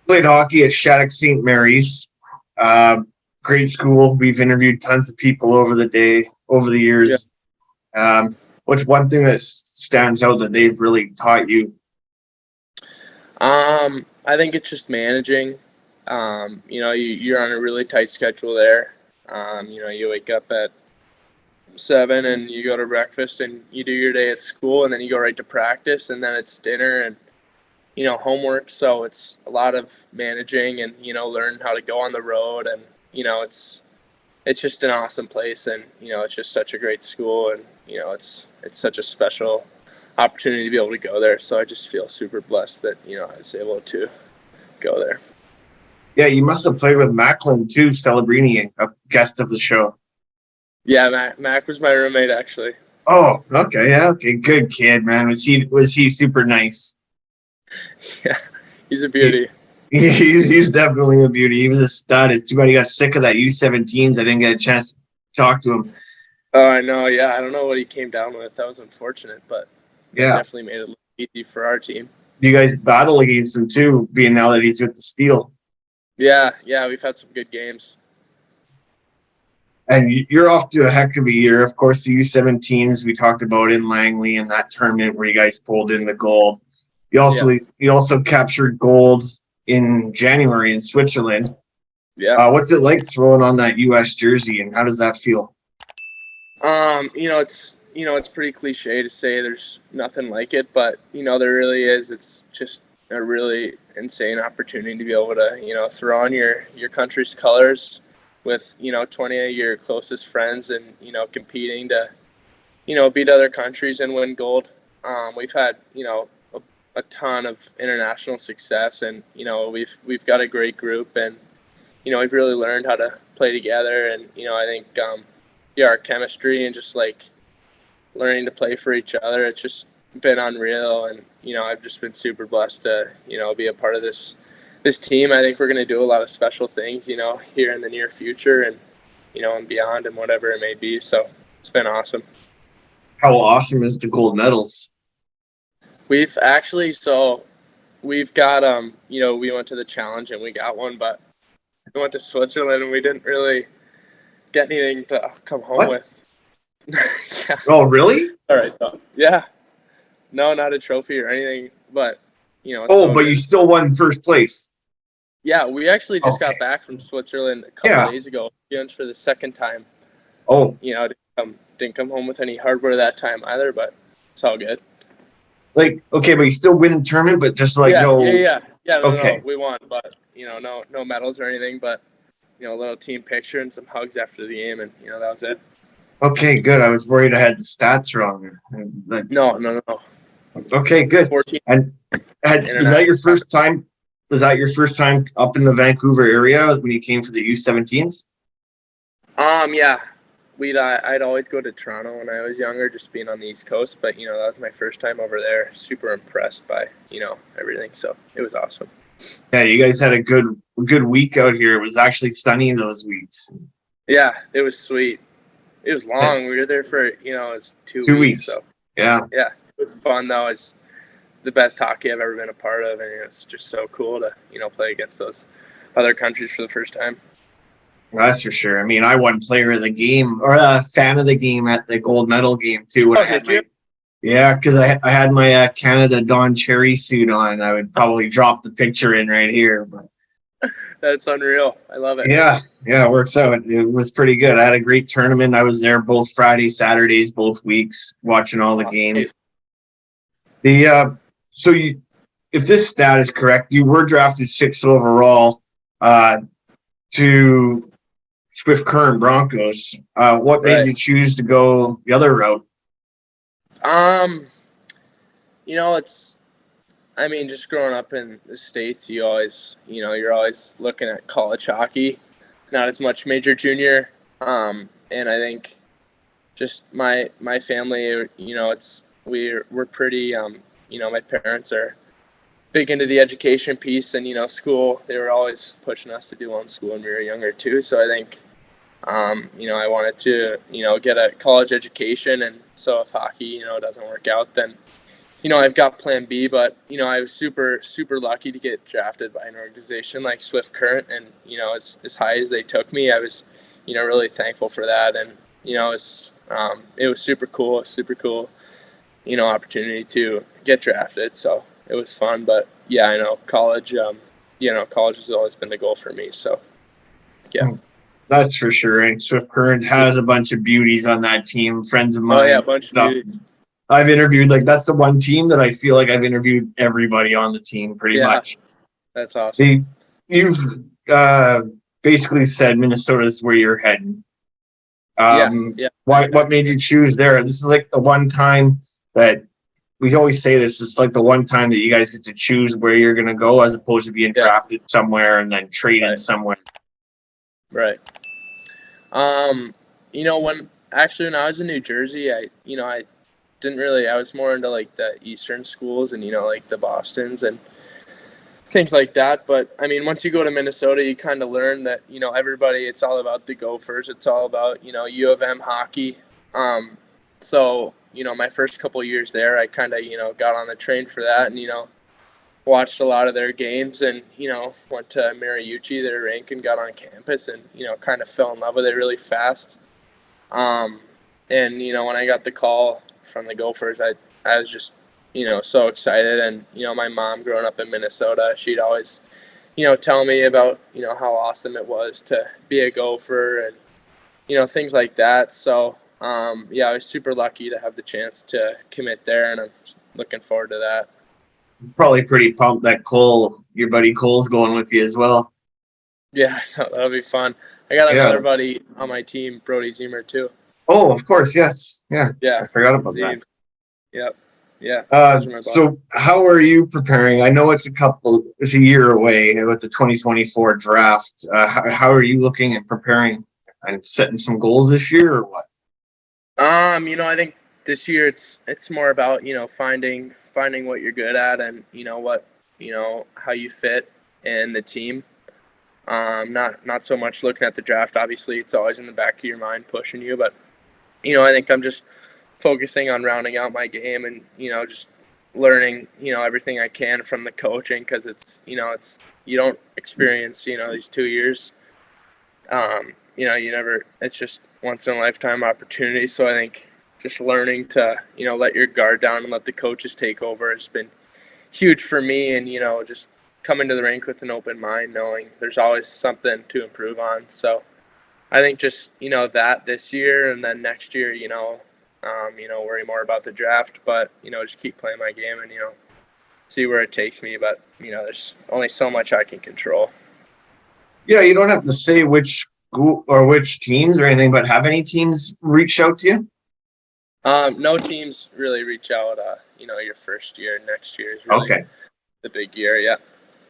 Played hockey at Shattuck St. Mary's. Uh, Great school. We've interviewed tons of people over the Yeah. years. What's one thing that stands out that they've really taught you? I think it's just managing. You're on a really tight schedule there. You wake up at 7 and you go to breakfast and you do your day at school and then you go right to practice and then it's dinner and homework. So it's a lot of managing and learn how to go on the road and it's just an awesome place and it's just such a great school and it's such a special opportunity to be able to go there. So I just feel super blessed that I was able to go there. Yeah, you must have played with Macklin too, Celebrini, a guest of the show. Yeah, Mac was my roommate actually. Oh, okay, yeah, okay, good kid, man. Was he super nice? Yeah, he's a He, beauty. he's definitely a beauty. He was a stud. It's too bad he got sick of that U17s. I didn't get a chance to talk to him. Oh, I know. Yeah, I don't know what he came down with. That was unfortunate, but that Yeah, definitely made it look easy for our team. you guys battle against him too, being now that he's with the Steel. Yeah, we've had some good games. And you're off to a heck of a year. Of course, the U17s we talked about in Langley and that tournament where you guys pulled in the gold. You Yeah, also you also captured gold in January in Switzerland. yeah. What's it like throwing on that U.S. jersey, and how does that feel? It's pretty cliche to say there's nothing like it, but there really is. It's just a really insane opportunity to be able to throw on your country's colors with 20 of your closest friends and competing to beat other countries and win gold. We've had a ton of international success, and we've got a great group, and we've really learned how to play together, and I think our chemistry and just like learning to play for each other, it's just been unreal, and I've just been super blessed to be a part of this team. I think we're going to do a lot of special things, here in the near future, and and beyond, and whatever it may be. So it's been awesome. How awesome is the gold medals? We've actually we've got we went to the challenge and we got one, but we went to Switzerland and we didn't really get anything to come home What? with. Yeah. Oh, really? All right. Though. Yeah. No, not a trophy or anything, but it's Oh, all but you good. still won first place. Yeah, we actually just got Okay. back from Switzerland a couple Yeah. days ago, for the second time. Oh, Didn't come home with any hardware that time either, but it's all good. like okay, but you still win the tournament, but just like no. Yeah. No, Okay. we won, but no medals or anything, but a little team picture and some hugs after the game, and that was it. Okay, good. I was worried I had the stats wrong. No. Okay, good. 14 And was that your international. first time? Was that your first time up in the Vancouver area when you came for the U17s? Yeah, I'd always go to Toronto when I was younger, just being on the East Coast. But that was my first time over there. Super impressed by everything. So it was awesome. Yeah, you guys had a good week out here. It was actually sunny those weeks. Yeah, it was sweet. It was long. We were there for it was 2 weeks. 2 weeks. So Yeah. yeah, it was fun though. It's the best hockey I've ever been a part of, and it's just so cool to play against those other countries for the first time. Well, that's for sure. I mean, I won player of the game or a fan of the game at the gold medal game too. When I had my yeah, because I had my Canada Don Cherry suit on. I would probably drop the picture in right here, but That's unreal. I love it. yeah, it works out. It was pretty good. I had a great tournament. I was there both Fridays, Saturdays, both weeks, watching all the games. The so you, if this stat is correct, you were drafted 6th overall to Swift Current Broncos. What made you choose to go the other route? It's just growing up in the States, you always, you're always looking at college hockey, not as much major junior. And I think just my family, we're pretty, my parents are big into the education piece and, school. They were always pushing us to do well in school when we were younger too. So I think, I wanted to, get a college education. And so if hockey, doesn't work out, then I've got plan B, but, I was super, super lucky to get drafted by an organization like Swift Current. And, as high as they took me, I was, really thankful for that. And, it was super cool, opportunity to get drafted. So it was fun, but yeah, I know college, college has always been the goal for me. So, yeah. That's for sure. And Swift Current has a bunch of beauties on that team, friends of mine. Oh, yeah, a bunch of beauties. I've interviewed, that's the one team that I feel like I've interviewed everybody on the team pretty much. That's awesome. You've basically said Minnesota is where you're heading. What made you choose there? This is like the one time that we always say this. It's like the one time that you guys get to choose where you're going to go, as opposed to being drafted somewhere and then traded somewhere. Right. When I was in New Jersey, I was more into like the Eastern schools and, like the Bostons and things like that. But I mean, once you go to Minnesota, you kind of learn that, everybody, it's all about the Gophers. It's all about, U of M hockey. So, my first couple of years there, I kind of, got on the train for that and, watched a lot of their games and, went to Mariucci, their rink, and got on campus and, kind of fell in love with it really fast. And, when I got the call from the Gophers, I was just, so excited. And, my mom growing up in Minnesota, she'd always, tell me about, how awesome it was to be a Gopher and, things like that. So, I was super lucky to have the chance to commit there, and I'm looking forward to that. Probably pretty pumped that your buddy Cole's going with you as well. Yeah, that'll be fun. I got another buddy on my team, Brody Zemer, too. Oh, of course, yes. Yeah. I forgot about that. Yep. Yeah. So how are you preparing? I know it's a year away with the 2024 draft. How are you looking at preparing and setting some goals this year, or what? I think this year it's more about, finding what you're good at and, how you fit in the team. Not so much looking at the draft. Obviously, it's always in the back of your mind pushing you, but, I think I'm just focusing on rounding out my game and, just learning, everything I can from the coaching, because it's you don't experience, these 2 years. It's just once in a lifetime opportunity. So I think just learning to, let your guard down and let the coaches take over has been huge for me. And, just coming to the rink with an open mind, knowing there's always something to improve on. So I think just, that this year, and then next year, worry more about the draft, but, just keep playing my game and, see where it takes me. But, there's only so much I can control. Yeah, you don't have to say which teams or anything, but have any teams reach out to you? No teams really reach out, your first year. Next year is really the big year. Yeah.